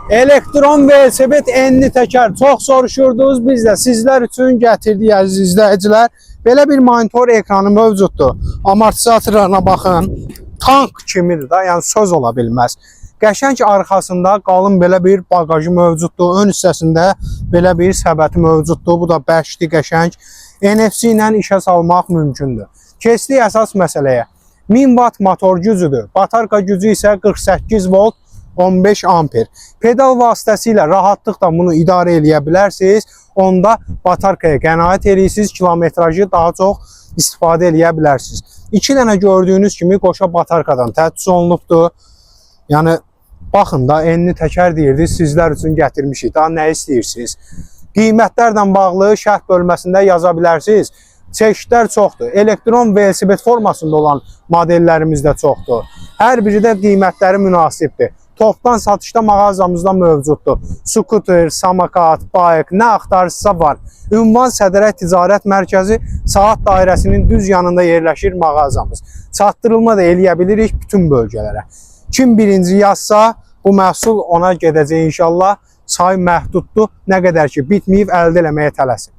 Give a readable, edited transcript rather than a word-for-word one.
Elektron velosiped enli təkər çox soruşurdunuz, biz də sizlər üçün gətirdik əziz izləyicilər. Belə bir monitor ekranı mövcuddur. Amortizatorlarına baxın. Tank kimidir da, yəni söz ola bilməz. Qəşəng arxasında qalın belə bir bagajı mövcuddur. Ön hissəsində belə bir səbəti mövcuddur. Bu da bərkli qəşəng. NFC ilə işə salmaq mümkündür. Keçdik əsas məsələyə. 1000 watt motor gücüdür. Batarka gücü isə 48 volt 15 amper. Pedal vasitəsilə rahatlıqla bunu idarə edə bilərsiniz. Onda batarkaya qənaət edirsiniz, kilometrajı daha çox istifadə edə bilərsiniz. 2 dənə gördüyünüz kimi qoşa batarkadan təchiz olunubdur. Yəni baxın da enli təkər deyirdik, sizlər üçün gətirmişik. Daha nə istəyirsiniz? Qiymətlərlə bağlı şərh bölməsində yaza bilərsiniz. Çeşidlər çoxdur. Elektron velosiped formasında olan modellərimiz də çoxdur. Hər biri də qiymətləri münasibdir. Topdan satışda mağazamızda mövcuddur. Skuter, samakat, bayıq, nə axtarırsa var. Ünvan Sədərək Ticarət Mərkəzi Saat Dairəsinin düz yanında yerləşir mağazamız. Çatdırılma da eləyə bilirik bütün bölgələrə. Kim birinci yazsa, bu məhsul ona gedəcək inşallah. Say məhduddur. Nə qədər ki bitməyib əldə eləməyə tələsin.